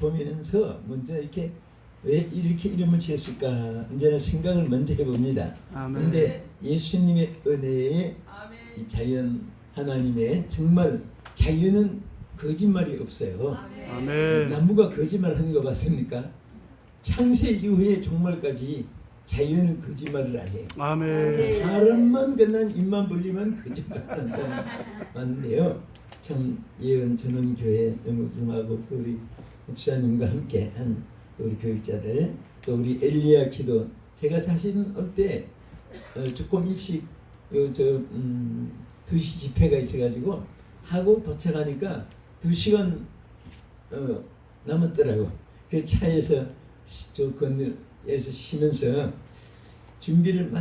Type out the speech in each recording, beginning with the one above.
보면서 먼저 이렇게 왜 이렇게 이름을 지었을까 이제는 생각을 먼저 해봅니다. 그런데 예수님의 은혜에 이 자연 하나님의 정말 자연은 거짓말이 없어요. 아멘. 나무가 거짓말하는 거 봤습니까? 창세 이후에 종말까지 자연은 거짓말을 안 해요. 아멘. 사람만 그냥 입만 벌리면 거짓말하는 사람 많은데요. 참 예언 전원교회 영국중하고 또 우리 목사님과 함께 한 또 우리 교육자들 또 우리 엘리야 기도 제가 사실은 올 때 조금 일찍 2시 집회가 있어가지고 하고 도착하니까 2시간 남았더라고. 그 차에서 저 건너에서 쉬면서 준비를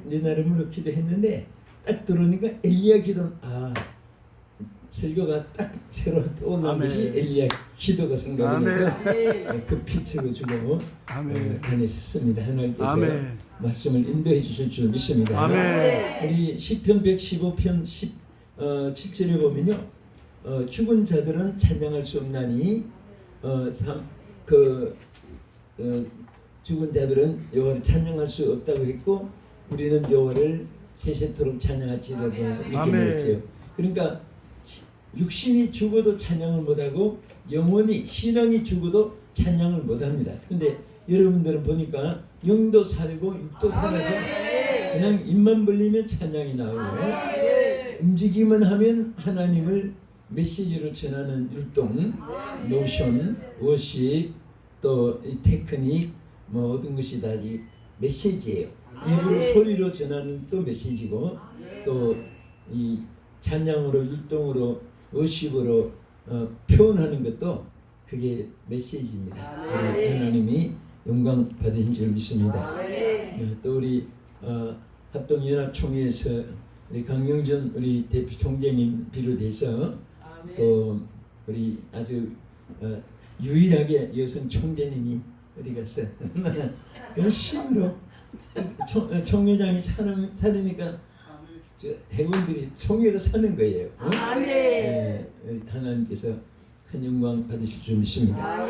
내 나름으로 기도했는데 딱 들어오니까 엘리야 기도는 설교가 딱 새로 떠오르는 것이 엘리야 기도가 생각이 나서 급히 적어주고 다녔습니다. 하나님께서 말씀을 인도해 주실 줄 믿습니다. 우리 시편 115편 7절에 보면요, 죽은 자들은 찬양할 수 없나니 죽은 자들은 여호와를 찬양할 수 없다고 했고 우리는 여호와를 세세토록 찬양할지라고 이렇게 말했어요. 그러니까 육신이 죽어도 찬양을 못하고 영혼이 신앙이 죽어도 찬양을 못합니다. 근데 여러분들은 보니까 영도 살고 육도 살아서 그냥 입만 벌리면 찬양이 나오고 움직이만 하면 하나님을 메시지로 전하는 율동, 노션, 워십, 또 이 테크닉 모든 것이 다 이 메시지예요. 입으로 소리로 전하는 또 메시지고 또 이 찬양으로 율동으로 워십으로 표현하는 것도 그게 메시지입니다. 하나님이 영광 받으신 줄 믿습니다. 또 우리 합동연합총회에서 우리 강영준 우리 대표 총재님 비롯해서 또 우리 아주 유일하게 여성 총재님이 어디 갔어요? 열심히로 총회장이 사니까 회원들이 총회가 사는 거예요. 하나님께서 큰 영광 받으실 줄 믿습니다.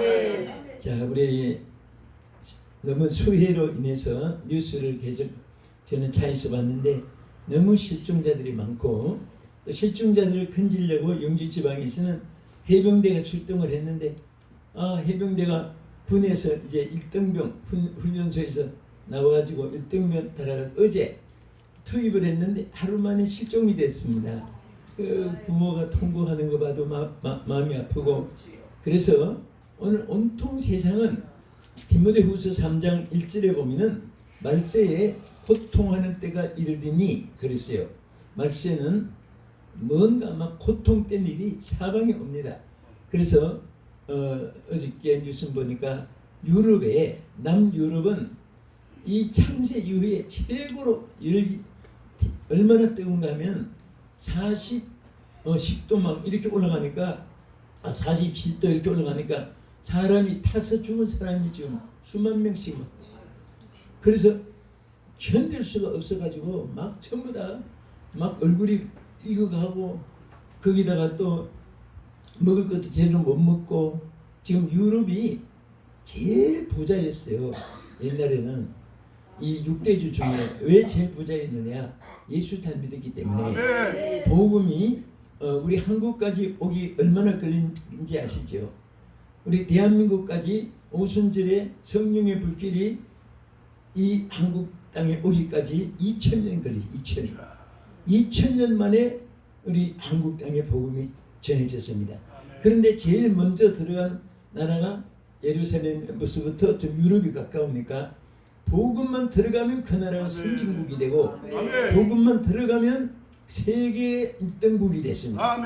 자, 우리 너무 수해로 인해서 뉴스를 계속 저는 차에서 봤는데 너무 실종자들이 많고 또 실종자들을 건지려고 영주 지방에서는 해병대가 출동을 했는데 해병대가 분해서 이제 1등병 훈련소에서 나와가지고 1등병 따라가 어제 투입을 했는데 하루 만에 실종이 됐습니다. 그 부모가 통곡하는 거 봐도 마음이 아프고 그래서 오늘 온통 세상은 디모데후서 3장 1절에 보면은 말세에 고통하는 때가 이르리니 그랬어요. 말세는 뭔가 막 고통된 일이 사방에 옵니다. 그래서 어저께 뉴스 보니까 유럽에 남유럽은 이 창세 이후에 최고로 열기 얼마나 뜨거운가 하면 10도 막 이렇게 올라가니까 47도 이렇게 올라가니까 사람이 타서 죽은 사람이 지금 수만 명씩 그래서 견딜 수가 없어가지고 막 전부 다 막 얼굴이 익어가고 거기다가 또 먹을 것도 제대로 못 먹고 지금 유럽이 제일 부자였어요. 옛날에는 이 6대주 중에 왜 제일 부자였느냐? 예수 잘 믿었기 때문에. 복음이 우리 한국까지 오기 얼마나 걸린지 아시죠? 우리 대한민국까지 오순절에 성령의 불길이 이 한국 땅에 오기까지 2000년 걸리 2000년 만에 우리 한국 땅에 복음이 전해졌습니다. 그런데 제일 먼저 들어간 나라가 예루살렘부터 좀 유럽이 가까우니까 복음만 들어가면 그 나라가 선진국이 되고 복음만 들어가면 세계 1등국이 됐습니다.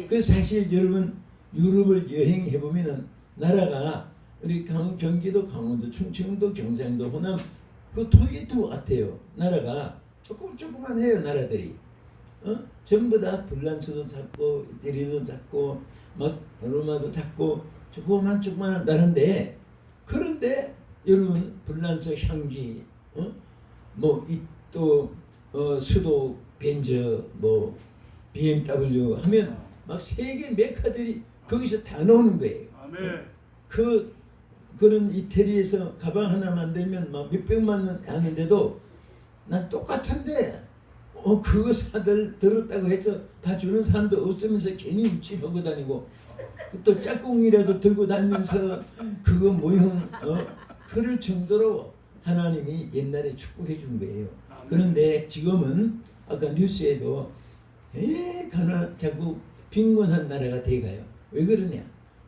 그래서 사실 여러분 유럽을 여행해 보면은 나라가 우리 경기도, 강원도, 충청도, 경상도, 호남 그 토기도 같아요. 나라가 조그만해요. 나라들이 전부 다 불란서도 작고 이태리도 작고 막 로마도 작고 조그만 나라인데 그런데 여러분 불란서 향기 또 수도 벤저 BMW 하면 막 세계 메카들이 거기서 다 나오는 거예요. 그런 이태리에서 가방 하나 만들면 막 몇백만 원 하는데도 난 똑같은데 그거 들었다고 해서 봐주는 사람도 없으면서 괜히 우쭐하고 다니고 또 짝꿍이라도 들고 다니면서 그거 모형 그럴 정도로 하나님이 옛날에 축복해 준 거예요. 그런데 지금은 아까 뉴스에도 자꾸 빈곤한 나라가 돼가요. 왜 그러냐?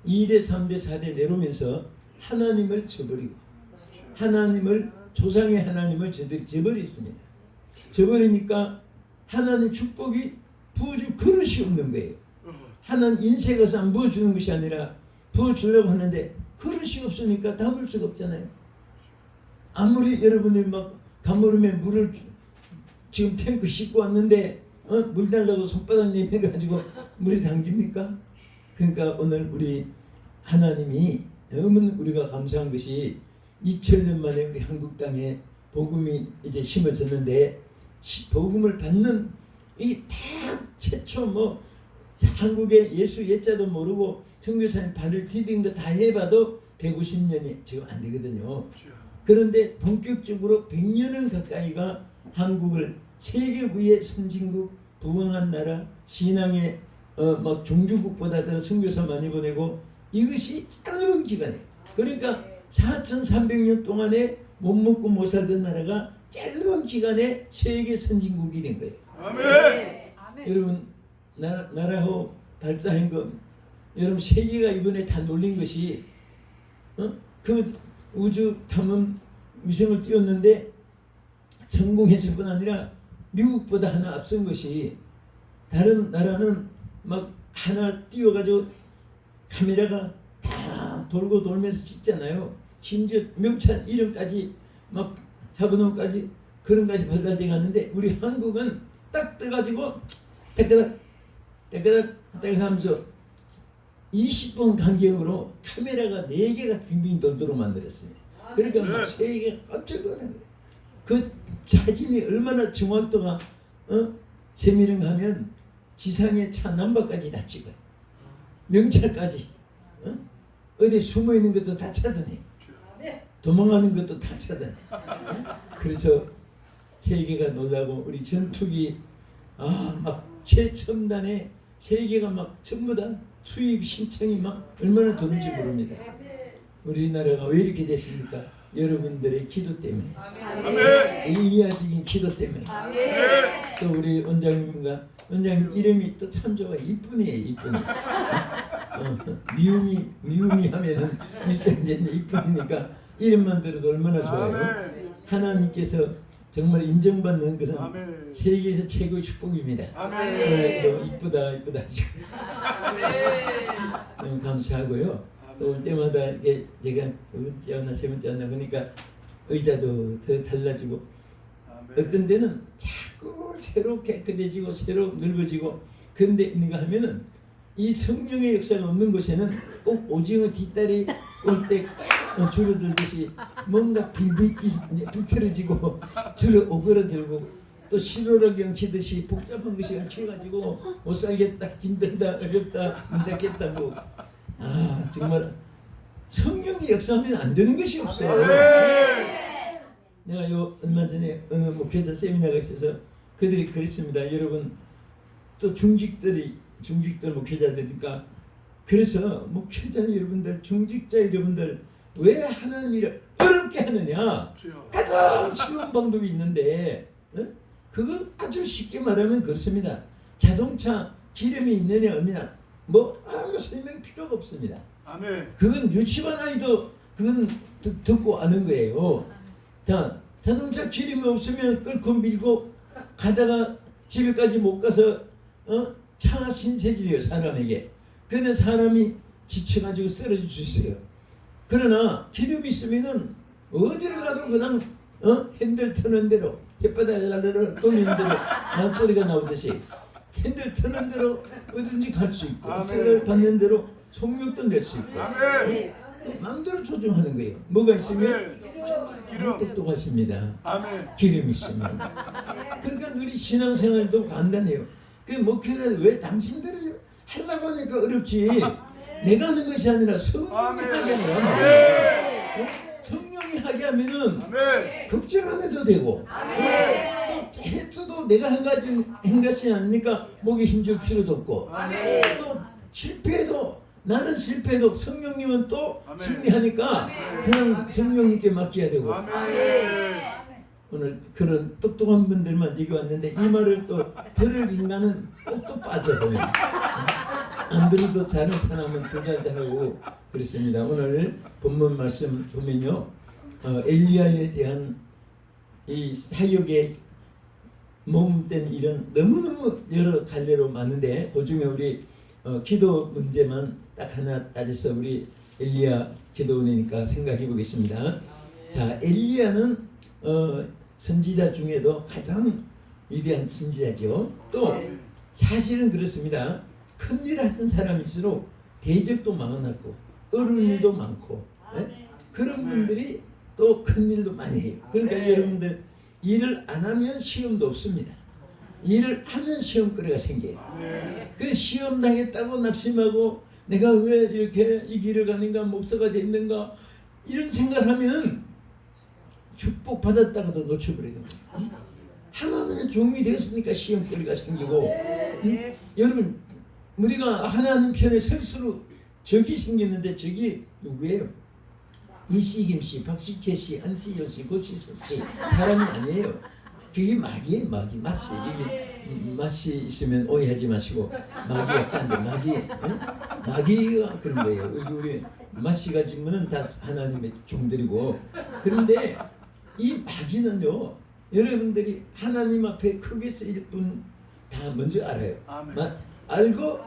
2대 3대 4대 내려오면서 하나님을 저버리고 조상의 하나님을 저버렸습니다. 저버리니까 하나님 축복이 부어줄 그릇이 없는 거예요. 하나님 인생 가서 안 부어주는 것이 아니라 부어주려고 하는데 그릇이 없으니까 담을 수가 없잖아요. 아무리 여러분이 막 가물음에 물을 지금 탱크 싣고 왔는데 물 달라고 손바닥 내밀어가지고 물이 담깁니까? 그러니까 오늘 우리 하나님이 너무 우리가 감사한 것이 2000년 만에 우리 한국 땅에 복음이 이제 심어졌는데 복음을 받는 이 다 최초 한국에 예수 예자도 모르고 선교사님 발을 디딘 거 다 해봐도 150년이 지금 안 되거든요. 그런데 본격적으로 100년은 가까이가 한국을 세계 위의 선진국 부강한 나라 신앙의 막 종주국보다 더 선교사 많이 보내고 이것이 짧은 기간에 그러니까 4300년 동안에 못 먹고 못 살던 나라가 짧은 기간에 세계 선진국이 된 거예요. 아멘. 여러분 나라호 발사한 거 여러분 세계가 이번에 다 놀린 것이 그 우주 탐험 위성을 띄웠는데 성공했을 뿐 아니라 미국보다 하나 앞선 것이 다른 나라는 막 하나 띄워가지고 카메라가 다 돌고 돌면서 찍잖아요. 심지어 명찰 이름까지 막 잡아놓은까지 그런까지 발달돼 갔는데 우리 한국은 딱 떠가지고 따까닥 하면서 20분 간격으로 카메라가 4개가 빙빙 돌도록 만들었습니다. 그러니까 막 세계가 깜짝 놀라는 거예요. 그 사진이 얼마나 정확도가 재미있는가 하면 지상의 차 넘버까지 다 찍어요. 명찰까지 어디 숨어있는 것도 다 찾아내. 도망가는 것도 다 찾아내. 그래서 세계가 놀라고 우리 전투기 막 최첨단의 세계가 막 전부 다 수입 신청이 막 얼마나 도는지 모릅니다. 우리나라가 왜 이렇게 됐습니까? 여러분들의 기도 때문에, 일리아적인 기도 때문에. 또 우리 원장님 이름이 또 참 좋아. 이쁜이에요, 이쁜이. 미움이 하면은 이쁜이니까 이름만 들어도 얼마나 좋아요. 하나님께서 정말 인정받는 것은 세계에서 최고의 축복입니다. 이쁘다 하시고 너무 감사하고요. 또 올 때마다 이렇게 제가 두 번째 왔나 세 번째 왔나 보니까 의자도 더 달라지고 어떤 데는 자꾸 새로 깨끗해지고 새로 넓어지고 그런데 있는가 하면은 이 성령의 역사가 없는 곳에는 꼭 오징어 뒷다리 올 때 줄어들듯이 뭔가 비틀어지고 줄어 오그라들고 또 실오라기 엉키듯이 복잡한 것이 엉켜가지고 못 살겠다 힘들다 어렵다 문 닫겠다 정말 성령이 역사하면 안 되는 것이 없어요. 내가 얼마 전에 어느 목회자 세미나가 있어서 그들이 그랬습니다. 여러분 또 중직들 목회자들이니까 그래서 목회자 여러분들 중직자 여러분들 왜 하나님을 어렵게 하느냐. 가장 쉬운 방법이 있는데 그거 아주 쉽게 말하면 그렇습니다. 자동차 기름이 있느냐 없느냐 아무 설명 필요가 없습니다. 그건 유치원 아이도 그건 듣고 아는 거예요. 자, 자동차 기름이 없으면 끌고 밀고 가다가 집에까지 못 가서 차가 신세질이에요 사람에게. 그러면 사람이 지쳐가지고 쓰러질 수 있어요. 그러나 기름이 있으면은 어디를 가도 그냥 핸들 트는 대로 햇바닥을 돌리는 대로 남소리가 나오듯이 핸들 트는 대로 어딘지 갈 수 있고 액셀을 받는 대로 속력도 낼 수 있고 마음대로 조종하는 거예요. 뭐가 있으면 똑똑하십니다. 기름이 있으면. 그러니까 우리 신앙생활도 간단해요. 그 목회자 왜 당신들이 하려고 하니까 어렵지. 내가 하는 것이 아니라 성령이 하게 하는 거야. 성령이 하게 하면은 걱정 안 해도 되고 또 해도 내가 한 것이 아니니까 목에 힘줄 필요도 없고 또 실패해도 나는 실패해도 성령님은 또 승리하니까 그냥 성령님께 맡겨야 되고 오늘 그런 똑똑한 분들만 여기 왔는데 이 말을 또 들을 인간은 또 빠져버려요. 안 들어도 자는 사람은 그냥 잘하고 그렇습니다. 오늘 본문 말씀 보면요, 엘리야에 대한 이 사역에 몸된 일은 너무너무 여러 갈래로 많은데 그 중에 우리 기도 문제만 딱 하나 따져서 우리 엘리야 기도원이니까 생각해 보겠습니다. 자, 엘리야는 선지자 중에도 가장 위대한 선지자죠. 또 사실은 그렇습니다. 큰일 하는 사람일수록 대적도 많았고 어려운 일도 많고 그런 분들이 또 큰일도 많이 해요. 그러니까 여러분들 일을 안 하면 시험도 없습니다. 일을 하면 시험거리가 생겨요. 그래서 시험 당했다고 낙심하고 내가 왜 이렇게 이 길을 가는가, 목사가 됐는가 이런 생각을 하면 축복 받았다가도 놓쳐버리는 거예요. 하나님의 종이 되었으니까 시험거리가 생기고 여러분 우리가 하나님 편에 설수록 적이 생겼는데 적이 누구예요? 이씨김씨, 박시채씨, 안씨여씨, 고씨서씨 사람이 아니에요. 그게 마귀예요. 마귀, 맛이. 이게 맛이 있으면 오해하지 마시고 마귀 없잖아요. 마귀, 마귀가 그런 거예요. 우리 맛이가 지면은 다 하나님의 종들이고 그런데 이 마귀는요 여러분들이 하나님 앞에 크게 쓰일 분 다 먼저 알아요. 알고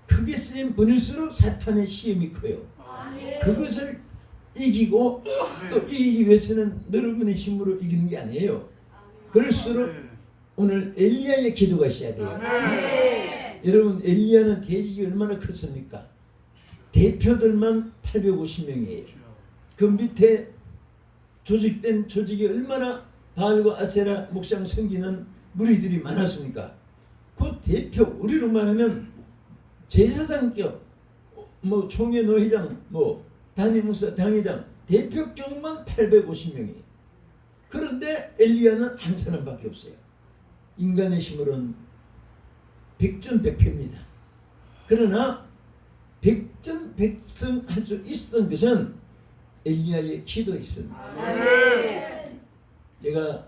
크게 쓰인 분일수록 사탄의 시험이 커요. 그것을 이기고 또 이기기 위해서는 여러분의 힘으로 이기는 게 아니에요. 그럴수록 오늘 엘리야의 기도가 있어야 돼요. 여러분 엘리야는 대직이 얼마나 컸습니까? 대표들만 850명이에요. 그 밑에 조직된 조직이 얼마나 바알과 아세라 목상 섬기는 무리들이 많았습니까? 그 대표 우리로 말하면 제사장격 뭐 총회노회장 뭐 담임목사 당회장 대표격만 850명이 그런데 엘리야는 한 사람밖에 없어요. 인간의 힘으로는 백전백패입니다. 그러나 백전백승할 수 있었던 것은 엘리야의 기도였습니다. 제가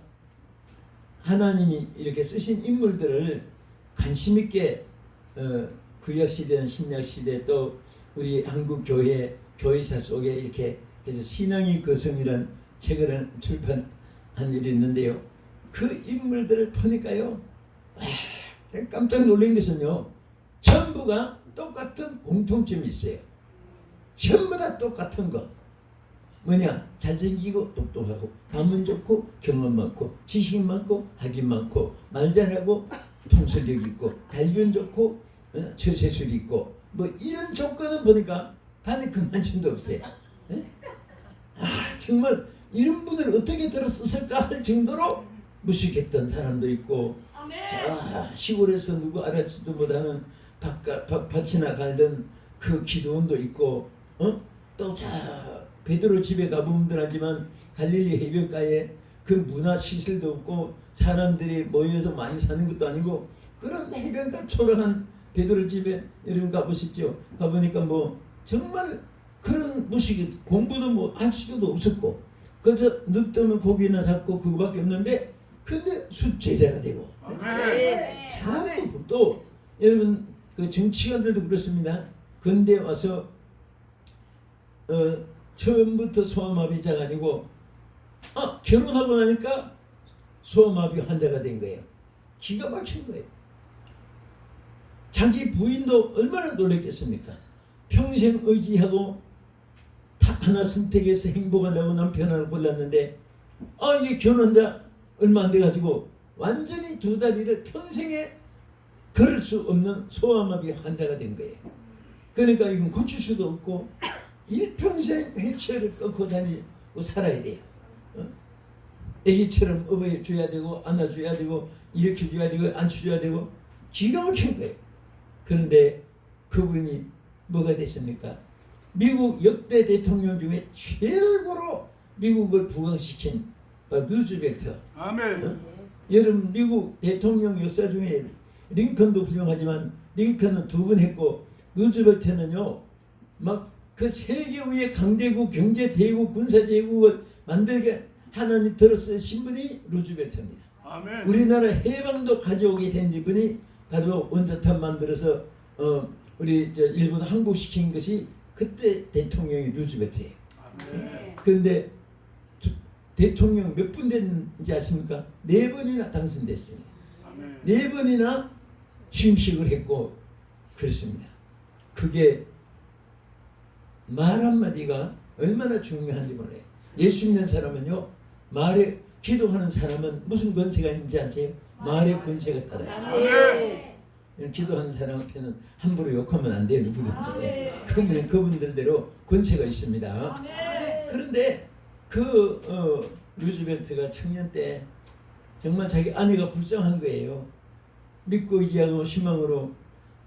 하나님이 이렇게 쓰신 인물들을 관심 있게 구약시대, 신약시대 또 우리 한국 교회사 속에 이렇게 해서 신앙의 거성이라는 책을 출판한 일이 있는데요. 그 인물들을 보니까요, 제가 깜짝 놀란 것은요, 전부가 똑같은 공통점이 있어요. 전부 다 똑같은 거. 뭐냐? 잘생기고 똑똑하고 가문 좋고 경험 많고 지식 많고 학위 많고 말 잘하고 통솔력 있고 달변 좋고 처세술 있고 뭐 이런 조건을 보니까 반에 그만큼도 없어요. 정말 이런 분을 어떻게 들어 썼을까 할 정도로 무식했던 사람도 있고 시골에서 누구 알아주지도 못하는 밭이나 갈던 그 기도원도 있고 또 베드로 집에 가보면 하지만 갈릴리 해변가에 그 문화 시설도 없고 사람들이 모여서 많이 사는 것도 아니고 그런 해변가 초라한 베드로 집에 여러분 가보셨죠? 가보니까 뭐 정말 그런 무식이 공부도 뭐 할 수도 없었고 그저 늦더면 고기나 잡고 그거밖에 없는데 근데 제자가 되고 참 또 여러분 그 정치관들도 그렇습니다. 근대 와서 처음부터 소아마비자가 아니고 결혼하고 나니까 소아마비 환자가 된 거예요. 기가 막힌 거예요. 자기 부인도 얼마나 놀랐겠습니까? 평생 의지하고 하나 선택해서 행복하려고 남편 하나 골랐는데 이게 결혼한다 얼마 안 돼가지고 완전히 두 다리를 평생에 걸을 수 없는 소아마비 환자가 된 거예요. 그러니까 이건 고칠 수도 없고 일평생 휠체어를 꺾고 다니고 살아야 돼요. 애기처럼 업어줘야 되고 안아줘야 되고 일으켜줘야 되고 앉혀줘야 되고 기가 막힌 거예요. 그런데 그분이 뭐가 됐습니까? 미국 역대 대통령 중에 최고로 미국을 부강시킨 바로 루즈벨트. 아멘. 여러분 미국 대통령 역사 중에 링컨도 훌륭하지만 링컨은 2번 했고 루즈벨트는요 막 그 세계의 강대국 경제대국 군사대국을 만들게 하나님 들어 쓰신 분이 루즈벨트입니다. 아멘. 우리나라 해방도 가져오게 된 분이 바로 원자탄 만들어서 우리 일본 항복시킨 것이 그때 대통령이 루즈벨트예요. 아멘. 그런데 대통령 몇 분 됐는지 아십니까? 4번이나 당선됐습니다. 아멘. 4번이나 취임식을 했고 그렇습니다. 그게 말 한마디가 얼마나 중요한지 몰라요. 예수 믿는 사람은요 말에 기도하는 사람은 무슨 권세가 있는지 아세요? 말의 권세가 따라요. 기도하는 사람 앞에는 함부로 욕하면 안 돼요. 누구든지. 그러면 그분들대로 권세가 있습니다. 그런데 루즈벨트가 청년 때 정말 자기 아내가 불쌍한 거예요. 믿고 의지하고 희망으로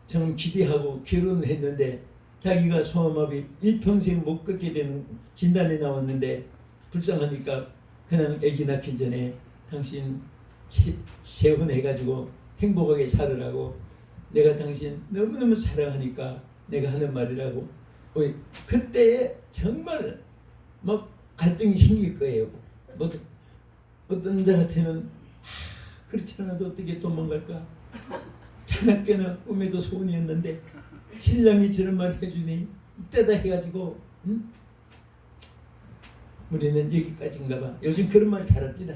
저는 기대하고 결혼을 했는데 자기가 소아마비 일평생 못 걷게 되는 진단이 나왔는데 불쌍하니까 그냥 아기 낳기 전에 당신 재혼해가지고 행복하게 살으라고 내가 당신 너무너무 사랑하니까 내가 하는 말이라고. 그때 정말 막 갈등이 생길 거예요. 뭐 어떤 자 같으면 그렇지 않아도 어떻게 도망갈까? 자나깨나 꿈에도 소원이었는데 신랑이 저런 말 해주니 이때다 해가지고 우리는 여기까지인가 봐. 요즘 그런 말 잘합니다.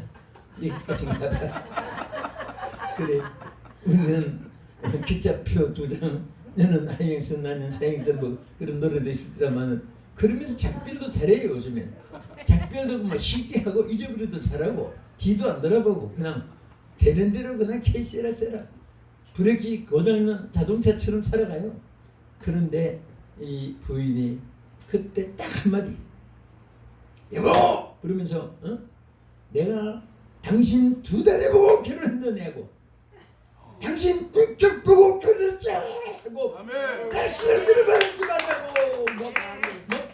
여기까지인가 봐. 그래 우리는 기차표 2장 너는 하행선 나는 사행선 뭐 그런 노래도 있더라마는 그러면서 작별도 잘해요. 요즘에 작별도 막 쉽게 하고 잊어버려도 잘하고 뒤도 안 돌아보고 그냥 되는 대로 그냥 케이스라 세라 브레이크 고장난 자동차처럼 살아가요. 그런데 이 부인이 그때 딱 한마디 여보! 그러면서 내가 당신 2달에 보고 결혼했느냐고 당신 인격 보고 결혼했자 하고 다시 얼굴을 바라지 말라고 막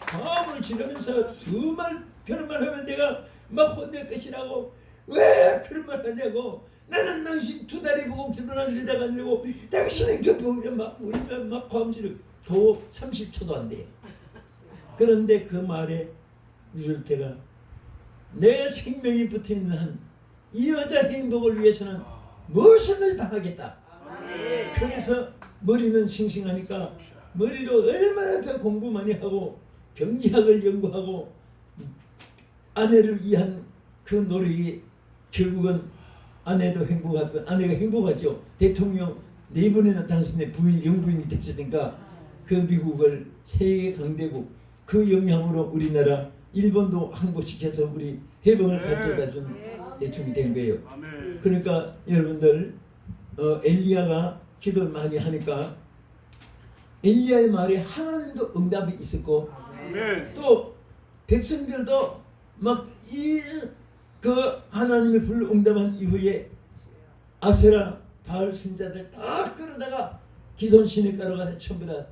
화음을 지르면서 2말 결혼만 하면 내가 막 혼낼 것이라고 왜 그런 말 하냐고 나는 당신 2달에 보고 결혼한 여자가 아니고 당신은 그 보고 막 우리가 막 화음지르 더 30초도 안 돼요. 그런데 그 말에 루즈벨트가 내 생명이 붙어있는 한 이 여자 행복을 위해서는 무엇이든 다 하겠다. 그래서 머리는 싱싱하니까 머리로 얼마나 더 공부 많이 하고 경제학을 연구하고 아내를 위한 그 노력이 결국은 아내도 행복하고 아내가 행복하죠. 대통령 4번이나 당선된 부인 영부인이 됐으니까 그 미국을 세계 강대국 그 영향으로 우리나라 일본도 항복시켜서 우리 해방을 가져다준 대통령이 된 거예요. 그러니까 여러분들 엘리야가 기도를 많이 하니까 엘리야의 말에 하나님도 응답이 있었고 또 백성들도 막 그 하나님의 불로 응답한 이후에 아세라 바알 신자들 다 끌어다가 기돈 시내가로 가서 전부 다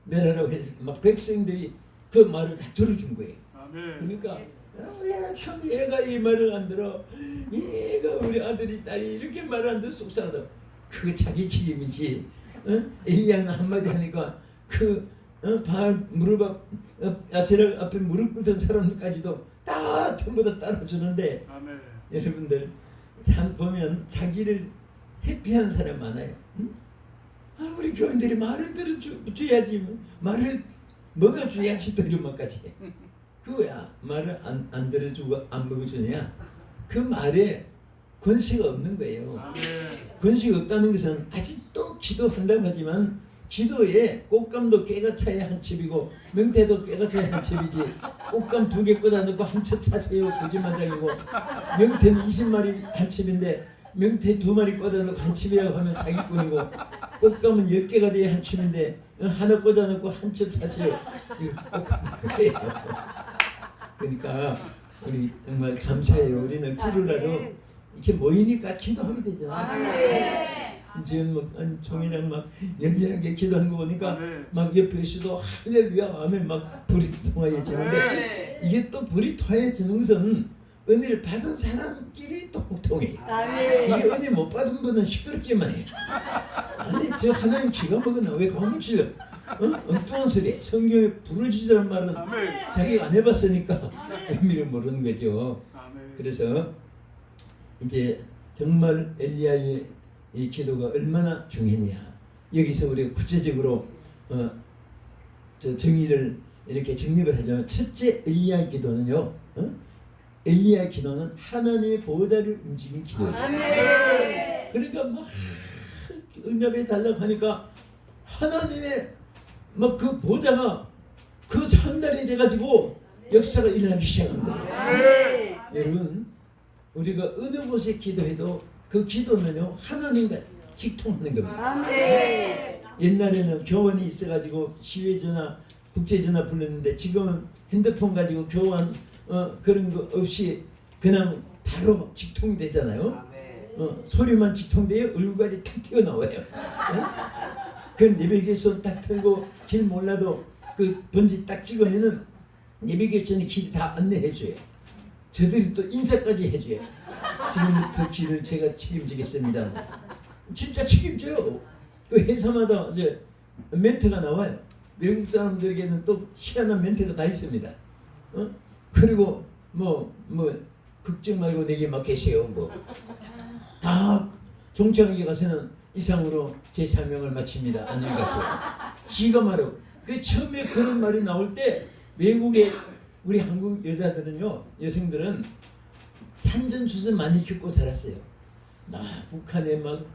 멸하라고 해서 막 백성들이 그 말을 다 들어준 거예요. 그러니까 얘가 참 얘가 이 말을 안 들어 얘가 우리 아들이 딸이 이렇게 말을 안 들어 속상하다. 그거 자기 책임이지. 엘리야는 한마디 하니까 그 바알 무릎 아세라 앞에 무릎 꿇던 사람들까지도 다 전부 다 따라주는데 여러분들 참 보면 자기를 회피하는 사람 많아요. 우리 교인들이 말을 들어줘야지 말을 먹어줘야지 또 이런 말까지 그거야. 말을 안 들어주고 안 먹어주냐 그 말에 권세가 없는 거예요. 권세가 없다는 것은 아직도 기도한다고 하지만 기도에 꽃감도 깨가 차야 한 첩이고 명태도 깨가 차야 한 첩이지 꽃감 2개 꽂아놓고 한 첩 사세요 거짓말장이고 명태는 20마리 한 첩인데 명태 2마리 꽂아놓고 한 첩이라고 하면 사기꾼이고 꽃감은 10개가 돼야 한 첩인데 하나 꽂아놓고 한 첩 사세요. 이거 꽃감이에요. 그러니까 우리 정말 감사해요. 우리는 억지로라도 이렇게 모이니까 기도하게 되잖아요. 지금 뭐 총회장 막 열렬하게 기도하는 거 보니까 아멘. 막 옆에 있어도 할렐루야 아멘 막 불이 통하여지는데 이게 또 불이 통하여지는 것은 은혜를 받은 사람끼리 또 통해요. 이게 은혜 못 받은 분은 시끄럽기만 해요. 아니 저 하나님 기가 먹었나 왜 가물치려 엉뚱한 소리 성경에 부르짖으란 말은 아멘. 자기가 안 해봤으니까 의미를 모르는 거죠. 아멘. 그래서 이제 정말 엘리야의 이 기도가 얼마나 중요했냐 여기서 우리가 구체적으로 저 정의를 이렇게 정립을 하자면 첫째 엘리야의 기도는요 엘리야의 기도는 하나님의 보호자를 움직인 기도였어요. 그러니까 막 응답에 달라고 하니까 하나님의 막 그 보호자가 그 상달이 돼가지고 역사가 일어나기 시작한 거예요. 여러분 우리가 어느 곳에 기도해도 그 기도는요 하나님과 직통하는 겁니다. 옛날에는 교원이 있어가지고 시외전화 국제전화 불렀는데 지금은 핸드폰 가지고 교환 그런 거 없이 그냥 바로 직통이 되잖아요. 소리만 직통돼요. 얼굴까지 탁 튀어나와요. 그 내비게이션 딱 틀고 길 몰라도 그 번지 딱 찍으면은 내비게이션이 길 다 안내해줘요. 저들이 또 인사까지 해줘요. 지금부터 길을 제가 책임지겠습니다. 진짜 책임져요. 그 회사마다 이제 멘트가 나와요. 외국 사람들에게는 또 희한한 멘트가 다 있습니다. 그리고 뭐 걱정 말고 내게 맡기세요. 뭐 다 종착역에 가서는 이상으로 제 사명을 마칩니다. 안녕히 가세요. 지가 말하고 그 처음에 그런 말이 나올 때 외국에 우리 한국 여자들은요 여성들은 산전수전 많이 겪고 살았어요. 북한에 막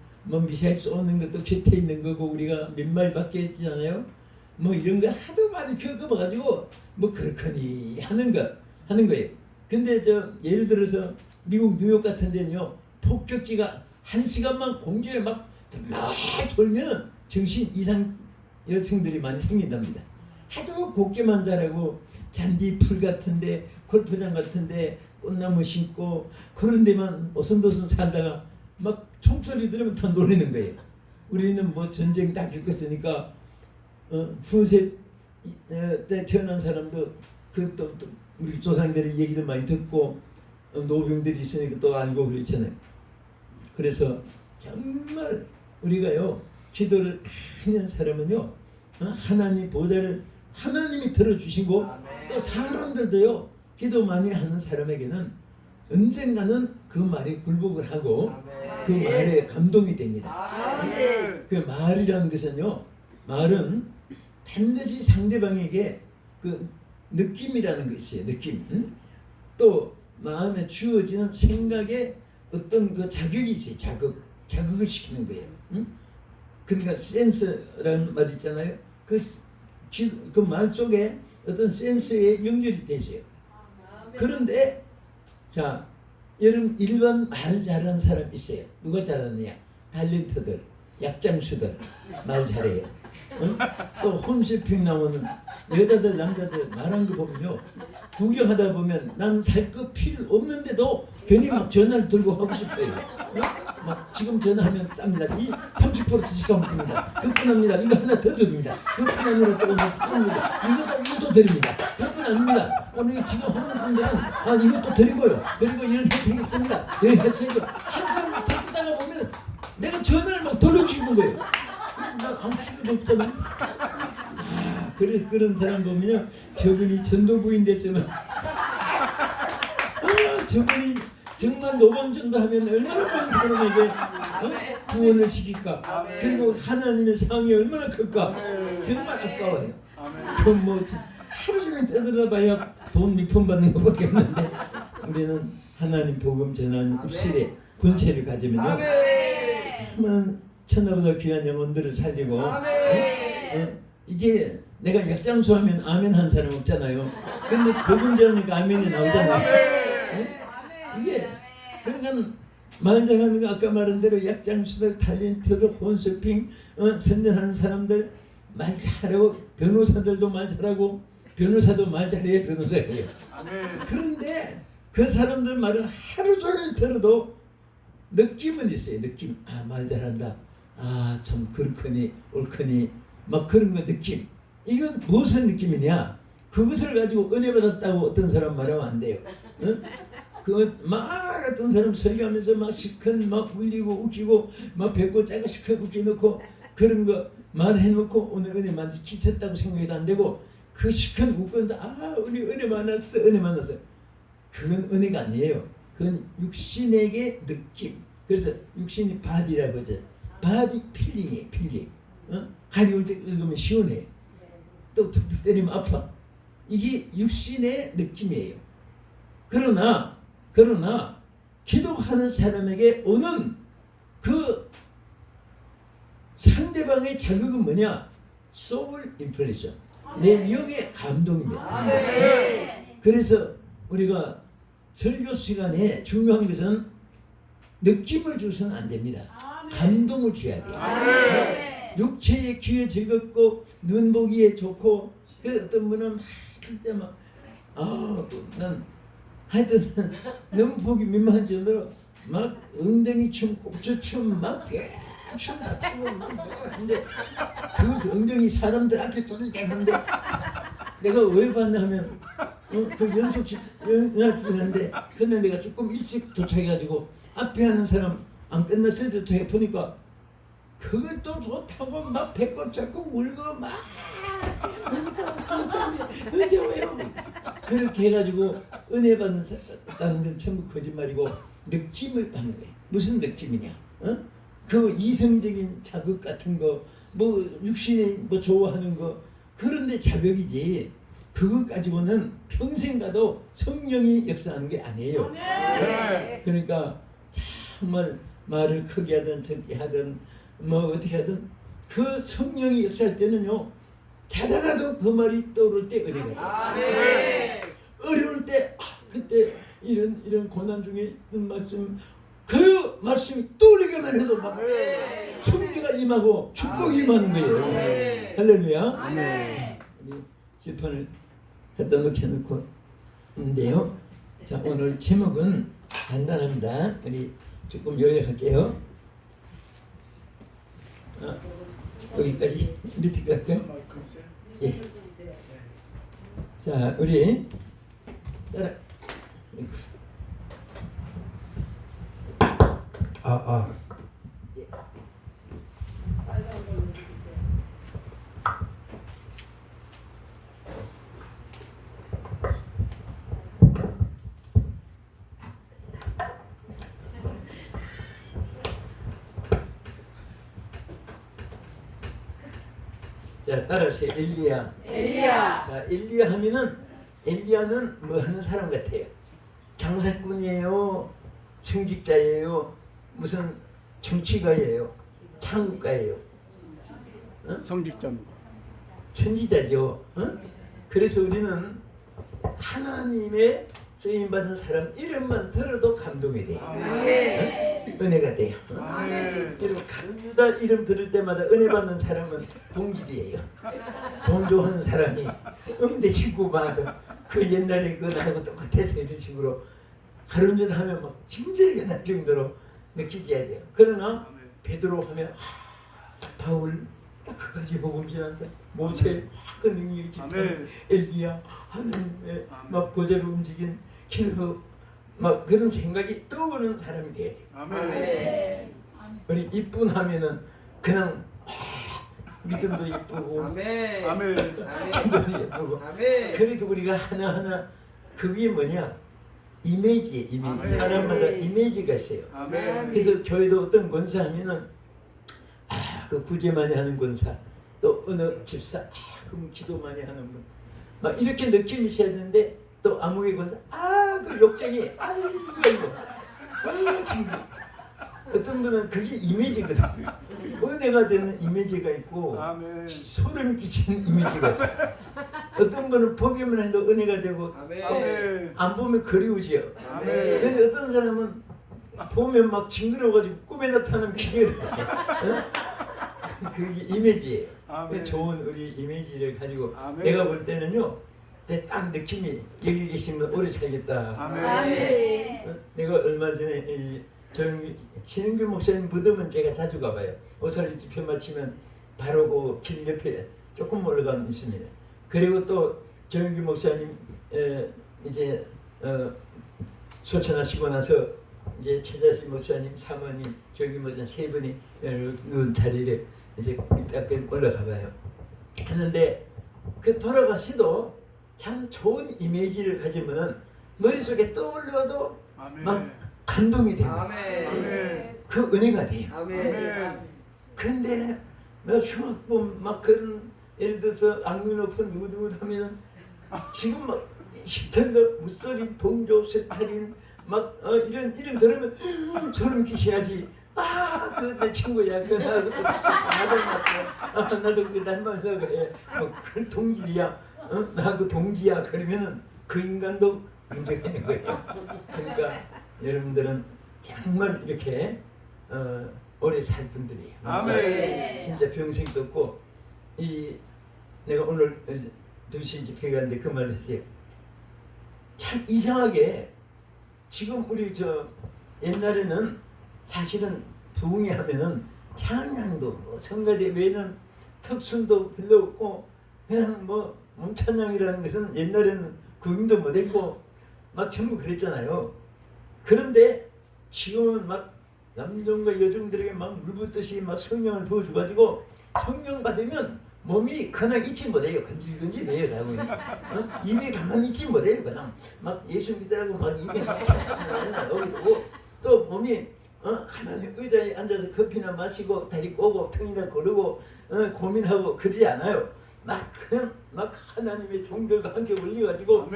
미사일 쏘는 것도 곁에 있는 거고 우리가 몇 마일밖에 했잖아요. 뭐 이런 거 하도 많이 겪어봐가지고 뭐 그렇거니 하는 거예요. 근데 저 예를 들어서 미국 뉴욕 같은 데는요 폭격기가 1시간만 공중에 막 돌면 정신 이상 여성들이 많이 생긴답니다. 하도 곱게만 자라고 잔디풀 같은데 골프장 같은데 꽃나무 심고 그런 데만 오손도손 살다가 막 총소리 들으면 다 놀리는 거예요. 우리는 뭐 전쟁 다 겪었으니까 후세 때 태어난 사람도 또 우리 조상들의 얘기도 많이 듣고 노병들이 있으니까 또 알고 그렇잖아요. 그래서 정말 우리가요 기도를 하는 사람은요 하나님 보좌를 하나님이 들어주시고 또 사람들도요 기도 많이 하는 사람에게는 언젠가는 그 말에 굴복을 하고 그 말에 감동이 됩니다. 그 말이라는 것은요 말은 반드시 상대방에게 그 느낌이라는 것이에요. 느낌. 또 마음에 주어지는 생각에 어떤 그 자극이 있어요. 자극을 시키는 거예요. 그러니까 센스라는 말 있잖아요. 그 말 속에 어떤 센스에 연결이 되죠. 그런데 자 여러분 일반 말 잘하는 사람 있어요. 누가 잘하느냐? 탤런트들, 약장수들 말 잘해요. 또 홈쇼핑 나오는 여자들 남자들 말한 거 보면요 구경하다 보면 난 살 거 필요 없는데도 괜히 막 전화를 들고 하고 싶어요. 막 지금 전화하면 짭니다. 이 30% 디스카운트 듭니다. 그뿐합니다. 이거 하나 더 드립니다. 그뿐 아니라 또 듭니다. 이것도 드립니다. 그뿐 아닙니다. 오늘 지금 하는 분들은 이것도 드리고요. 그리고 이런 혜택이 있습니다. 이런 혜택이 한참 더 듣다가 보면 내가 전화를 막 돌려주는 거예요. 난 아무 필요도 없잖아. 그런 사람 보면요 저분이 전도부인 됐으면 저분이 정말 노방 정도 하면 얼마나 큰 사람에게 구원을 시킬까. 그리고 하나님의 상이 얼마나 클까. 정말 아까워요. 그럼 뭐 하루 종일 떠들어봐야 돈 몇 푼 받는 것밖에 없는데 우리는 하나님 복음 전하는 입술에 권세를 가지면요 정말 천하보다 귀한 영혼들을 살리고 이게 내가 약장수하면 아멘 한 사람 없잖아요. 근데 복음 전하니까 아멘이 나오잖아요. 이게 그러니까 말 잘하는 거 아까 말한 대로 약장수들, 탤런트들, 홈쇼핑 선전하는 사람들 말 잘하고 변호사들도 말 잘하고 변호사도 말 잘해야 변호사예요. 그런데 그 사람들 말을 하루 종일 들어도 느낌은 있어요. 느낌. 말 잘한다. 아 참 그렇거니 옳거니 막 그런 거 느낌. 이건 무슨 느낌이냐? 그것을 가지고 은혜 받았다고 어떤 사람 말하면 안 돼요. 응? 그막 어떤 사람 설교하면서 막 시큰 막 울리고 웃기고 막 배꼽 짜고 시큰 웃겨놓고 그런 거 말해놓고 오늘 은혜 만지 기쳤다고 생각해도 안 되고 그 시큰 웃건데 아 우리 은혜 만났어 은혜 만났어. 그건 은혜가 아니에요. 그건 육신에게 느낌. 그래서 육신이 바디라고 하죠. 바디 필링이에요. 필링. 어? 가려울 때 읽으면 시원해. 또 툭툭 때리면 아파. 이게 육신의 느낌이에요. 그러나 기도하는 사람에게 오는 그 상대방의 자극은 뭐냐? 소울 인플레이션. 내 영의 감동입니다. 그래서 우리가 설교 시간에 중요한 것은 느낌을 줘서는 안 됩니다. 감동을 줘야 돼요. 육체의 귀에 즐겁고 눈 보기에 좋고 그 어떤 분은 진짜 난 하여튼 너무 보기 민망한 정도로 막 엉덩이 춤, 꼭지춤, 막 춤 다 추고 막 하는데 그 엉덩이 사람들 앞에 돌리겠는데 내가 왜 봤나 하면 그 연습하는데 근데 내가 조금 일찍 도착해가지고 앞에 하는 사람 안 끝났을 때 도착해 보니까 그걸 또 좋다고 막 배꼽 잡고 울고 막 언제 왜요? 그렇게 해가지고 은혜 받는 건 전부 거짓말이고 느낌을 받는 거예요. 무슨 느낌이냐? 어? 그 이성적인 자극 같은 거, 뭐 육신이 뭐 좋아하는 거 그런데 자극이지. 그것 가지고는 평생 가도 성령이 역사하는 게 아니에요. 그러니까 정말 말을 크게 하든 적게 하든 뭐 어떻게 하든 그 성령이 역사할 때는요. 자다가도 그 말이 떠오를 때 은혜가 돼요. 어려울 때 그때 이런 고난 중에 있는 말씀 그 말씀이 떠오르기만 해도 막 충기가 임하고 축복이 임하는 거예요. 할렐루야. 우리 지판을 갖다 놓고 있는데요. 자 오늘 제목은 간단합니다. 우리 조금 요약할게요. 여기까지 밑에 갈까요? 예. 자 우리 따라. 예. 자 따라하세요. 엘리야. 자 엘리야 하면은 엘리야는 뭐 하는 사람 같아요. 장사꾼이에요. 청직자예요. 무슨 정치가예요. 창국가예요. 어? 성직자입니다. 천지자죠. 어? 그래서 우리는 하나님의 쓰임받은 사람 이름만 들어도 감동이 돼요. 어? 은혜가 돼요. 그리고 강유다 이름 들을 때마다 은혜 받는 사람은 동질이에요. 돈 좋아하는 사람이 응대 친구 봐도 그 옛날에 그 나하고 똑같아서 이런 식으로 가론전 하면 막 진절게 날 정도로 느끼게 돼요. 그러나 베드로 하면 바울 그까지 복음전한다. 모세 그 능력이 집단 엘리야 하나님의 막 보좌로 움직인 기도 막 그런 생각이 떠오르는 사람이 돼야 돼요. 우리 이쁜 하면은 그냥 믿음도 예쁘고 기도도 예쁘고 그렇게 우리가 하나하나 그게 뭐냐 이미지예요. 이미지. 사람마다 이미지가 있어요. 그래서 교회도 어떤 권사 하면은 그 구제 많이 하는 권사 또 어느 집사 그럼 기도 많이 하는 분 막 이렇게 느낌이 있어야 되는데 또 아무개 권사 그 욕쟁이 이거 지금 어떤 분은 그게 이미지거든. 은혜가 되는 이미지가 있고 소름 끼치는 이미지가 있어. 어떤 분은 보기만 해도 은혜가 되고 안 보면 그리우지요. 근데 어떤 사람은 보면 막 징그러워가지고 꿈에 나타나는 기계를 그게 이미지예요. 좋은 우리 이미지를 가지고 내가 볼 때는요. 딱 느낌이 여기 계시면 오래 살겠다. 내가 얼마 전에 신은규 목사님 무덤은 제가 자주 가봐요. 오설리 집회 마치면 바로 그 길 옆에 조금 올라가면 있습니다. 그리고 또 정윤규 목사님 이제 소천하시고 나서 이제 최자식 목사님, 사모님, 정윤규 목사님 세 분이 누운 자리를 이제 가끔 올라가봐요. 하는데 그 돌아가시도 참 좋은 이미지를 가지면은 머릿속에 떠올려도 아멘. 막 감동이 되고 아멘. 그 은혜가 돼요. 아멘. 근데 막 흉악범 막 그런 예를 들어서 악명 높은 누구누구 하면은 지금 막 히틀러, 무솔린, 동조, 스탈린 막 이런 이름 들으면 소름 끼쳐야지. 그 내 친구야. 그 나도 만났어. 나도 그 날만 그래. 그 동질이야. 나하고 동지야. 그러면은 그 인간도 문제가 있는 거예요. 그러니까 여러분들은 정말 이렇게 오래 살 분들이에요. 아멘. 진짜 병생도 없고 내가 오늘 2시 집회 갔는데 그 말을 했어요. 참 이상하게 지금 우리 옛날에는 사실은 부흥회 하면은 찬양도 성가대 외에는 특순도 별로 없고 그냥 찬양이라는 것은 옛날에는 구음도 못했고 막 전부 그랬잖아요. 그런데 지금은 막 남종과 여종들에게 막 물붓듯이 막 성령을 부어줘가지고 성령 받으면 몸이 그냥 있지 못해요. 건질건질해요. 자꾸 입이 가만히 있지 못해요. 그냥 막 예수 믿으라고 막 입에 막 어기고 또 몸이 가만히 의자에 앉아서 커피나 마시고 다리 꼬고 턱이나 고르고 고민하고 그러지 않아요. 막 그냥 막 하나님의 종들과 함께 올려가지고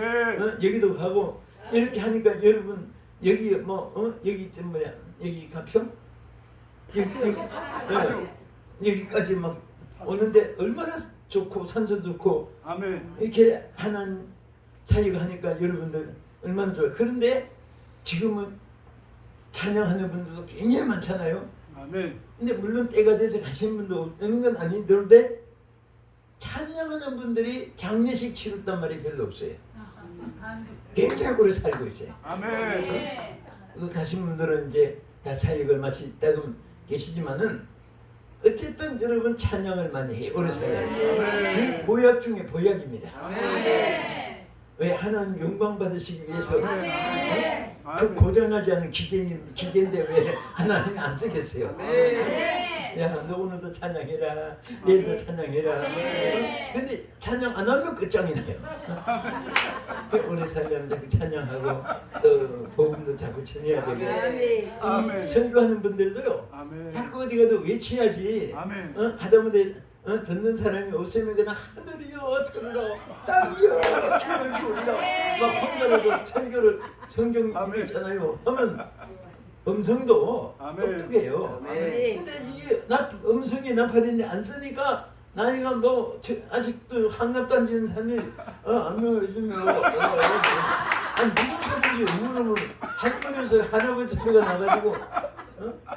여기도 가고 이렇게 하니까 여러분 여기 여기 여기 가평 여기까지 막 오는데 얼마나 좋고 산소 좋고 아멘. 이렇게 하나님 사이가 하니까 여러분들 얼마나 좋아요. 그런데 지금은 찬양하는 분들도 굉장히 많잖아요. 아멘. 근데 물론 때가 돼서 가시는 분도 없는 건 아닌데 찬양하는 분들이 장례식 치렀단 말이 별로 없어요. 굉장히 오래 살고 있어요. 아멘. 가신 분들은 이제 다 사역을 마치 따금 계시지만은 어쨌든 여러분 찬양을 많이 해요. 오래 살아요. 그 보약 중에 보약입니다. 왜 하나님 영광 받으시기 위해서 그 고장나지 않은 기계인데 왜 하나님이 안 쓰겠어요? 야, 너 오늘도 찬양해라. 내일도 찬양해라. 근데 찬양 안 하면 끝장이 나요. 오래 살려면 자꾸 찬양하고 또 복음도 자꾸 전해야 되고 선교하는 분들도요. 자꾸 어디 가도 외쳐야지. 하다못해 듣는 사람이 없으면 그냥 하늘이여 들으라 땅이여 기울기 우리가 막 혼자라도 설교를 성경 읽잖아요 하면 음성도 똑똑해요. 근데 이게 음성이 나팔인데 안 쓰니까 나이가 아직도 한갑도 안 지는 사람이 안녕히 계시면 무슨 소리인지 우물우물 할머니에서 할아버지 소리가 나가지고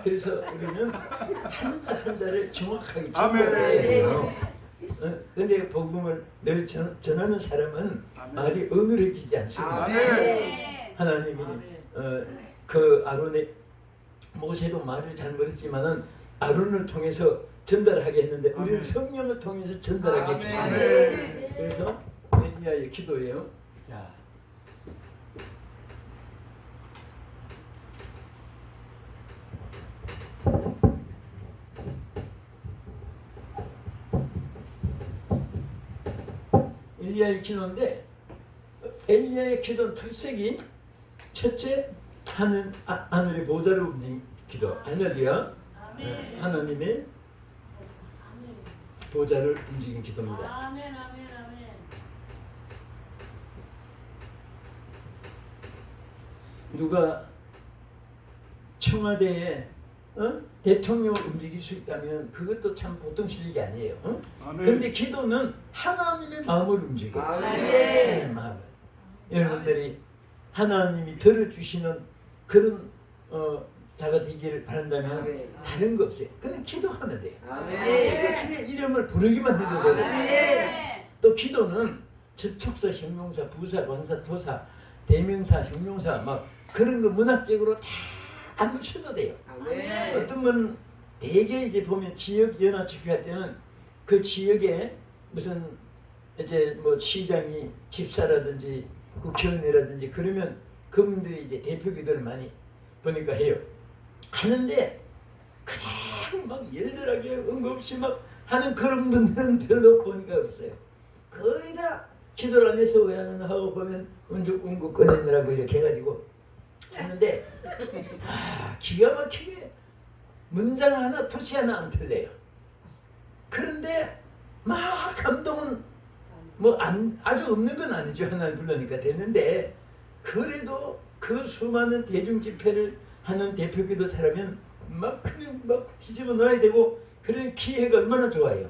그래서 우리는 한자를 정확하게 전달해야 해요. 근데 복음을 늘 전하는 사람은 말이 어눌해지지 않습니다. 하나님이 그 아론의 모세도 말을 잘못했지만은 아론을 통해서 전달하겠는데 우리는 성령을 통해서 전달하겠습니다. 그래서 엘리야의 기도예요. 자. 엘리야의 기도인데 엘리야의 기도는 특색이 첫째 하늘의 보좌를 움직인 기도. 하늘이야 하나님의 보좌를 움직인 기도입니다. 누가 청와대에 대통령을 움직일 수 있다면 그것도 참 보통 실력이 아니에요. 그런데 기도는 하나님의 마음을 움직여요. 하나님의 마음을. 여러분들이 하나님이 들어주시는 그런 자가 되기를 바란다면 다른 거 없어요. 그냥 기도하면 돼요. 제가 주의 이름을 부르기만 해도 되고 또 기도는 접촉사, 형용사, 부사, 관사, 토사, 대명사, 형용사 막 그런 거 문학적으로 다 다 묻혀도 돼요. 아멘. 어떤 분 대개 이제 보면 지역 연합주의 할 때는 그 지역에 무슨 이제 뭐 시장이 집사라든지 국회의원이라든지 그러면 그분들이 이제 대표기도를 많이 보니까 해요. 하는데 그냥 막 열렬하게 응급없이 막 하는 그런 분들은 별로 보니까 없어요. 거의 다 기도를 안 해서 왜 하고 보면 운국 꺼내느라고 이렇게 해가지고 하는데 기가 막히게 문장 하나 토시 하나 안 틀려요. 그런데 막 감동은 뭐 아주 없는 건 아니죠. 하나를 불러니까 됐는데 그래도 그 수많은 대중 집회를 하는 대표기도 잘하면 막 그냥 막 뒤집어 놓아야 되고 그런 기회가 얼마나 좋아요.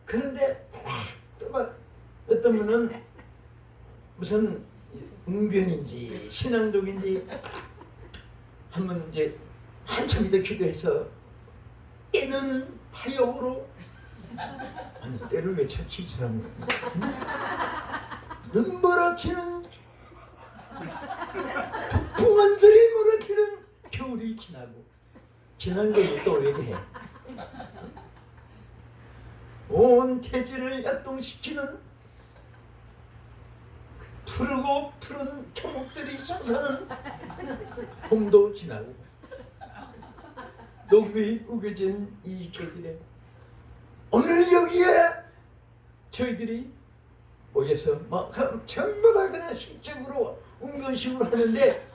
그런데 또 막 어떤 분은 무슨 웅변인지 신앙독인지 한번 이제 한참 이제 기도해서 때는 화요로 아니 때를 왜 쳐치지 사람 눈멀어치는 북풍한 소리 멀어치는 겨울이 지나고 지난 걸로 또 얘기해. 온 태지를 약동시키는 푸르고 푸른 초목들이 솟아는 봄도 지나고 녹이 우겨진 이 계절에 오늘 여기에 저희들이 모여서 막 전부 다 그냥 시적으로 운건식으로 하는데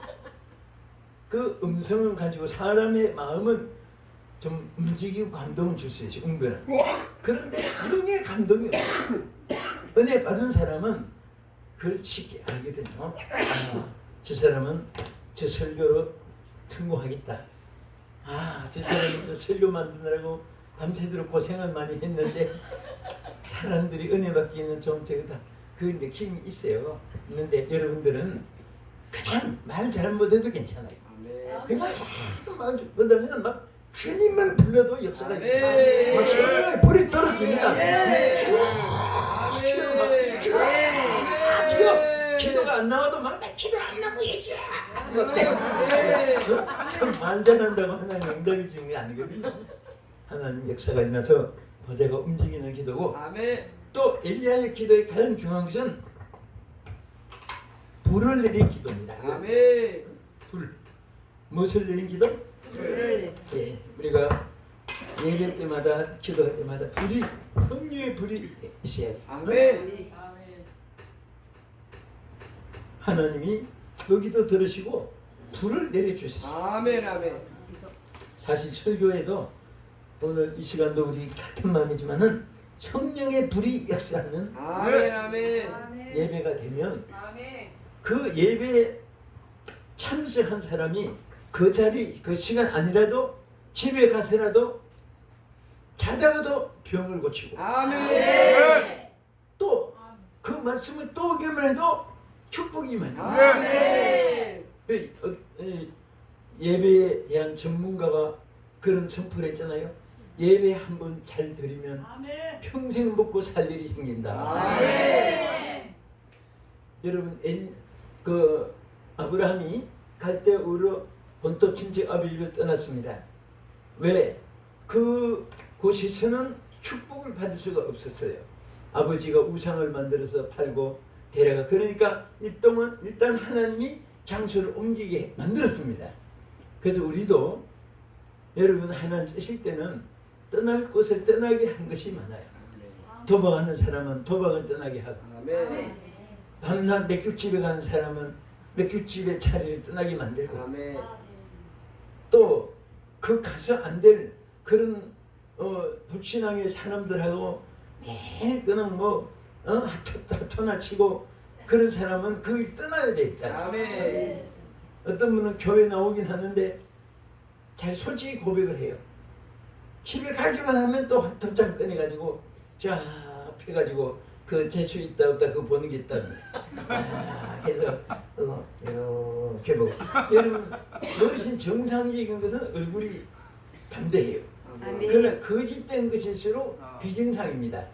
그 음성을 가지고 사람의 마음은 좀 움직이고 감동을 줄 수 있어요. 응변은. 그런데 그런 게 감동이 없어요. 은혜 받은 사람은 그걸 쉽게 알거든요. 저 사람은 저 설교로 성공하겠다. 저 사람은 저 설교 만드느라고 밤새도록 고생을 많이 했는데 사람들이 은혜 받기는 좀 저거다. 그 느낌이 있어요. 있는데 여러분들은 그냥 말 잘 못해도 괜찮아요. 그냥 말 못하면 막 주님만 불러도 역사가 있다. 막 성령의 불이 떨어집니다. 기도가 안 나와도 막 나 기도 안 나고 얘기해. 말 잘한다고 하나님 응답이 주는 게 아니거든요. 하나님 역사가 일어나서 보좌가 움직이는 기도고 또 엘리야의 기도의 가장 중요한 것은 불을 내린 기도입니다. 불. 무엇을 내린 기도? 예, 우리가 예배 때마다 기도할 때마다 불이 성령의 불이 있어야 돼요. 하나님이 그 기도 들으시고 불을 내려주셨어요. 사실 설교에도 오늘 이 시간도 우리 같은 마음이지만은 성령의 불이 역사하는 예배가 되면 그 예배에 참석한 사람이 그 자리 그 시간 아니라도 집에 가서라도 자다가도 병을 고치고 또 그 말씀을 또 경험해도 축복이 많아요. 예배에 대한 전문가가 그런 선포를 했잖아요. 예배 한 번 잘 드리면 평생 먹고 살 일이 생긴다. 여러분 그 아브라함이 갈대우르 본토 친척 아비집을 떠났습니다. 왜? 그 곳에서는 축복을 받을 수가 없었어요. 아버지가 우상을 만들어서 팔고 데려가. 그러니까 일단 하나님이 장소를 옮기게 만들었습니다. 그래서 우리도 여러분 하나님 쓰실 때는 떠날 곳을 떠나게 한 것이 많아요. 도박하는 사람은 도박을 떠나게 하고 밤낮 맥주집에 가는 사람은 맥주집의 자리를 떠나게 만들고 또 그 가서 안 될 그런 불신앙의 사람들하고 매일 그냥 하토나 치고 그런 사람은 거기 떠나야 되겠다. 어떤 분은 교회 나오긴 하는데 잘 솔직히 고백을 해요. 집에 가기만 하면 또 도장 꺼내가지고 쫙 펴가지고 그 재수 있다 없다 그거 보는 게 있다. 해서 이렇게 보고. 여러분 어르신 정상적인 것은 얼굴이 담대해요. 그러나 거짓된 것일수록 비정상입니다.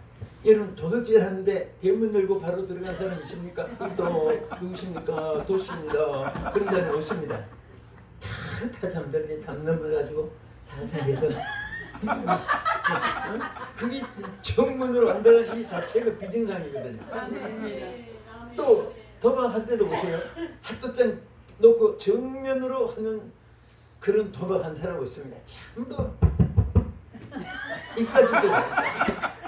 여러분 도둑질 하는데 대문 열고 바로 들어간 사람 있습니까? 또 누구십니까? 도시입니다. 그런 사람 없습니다. 다 다 잠들지 담론을 가지고 살살 해서 그게 정문으로 간다는 이 자체가 비정상이거든요. 또 도박할 때도 보세요. 핫도장 놓고 정면으로 하는 그런 도박한 사람이 있습니다. 전부 이까지도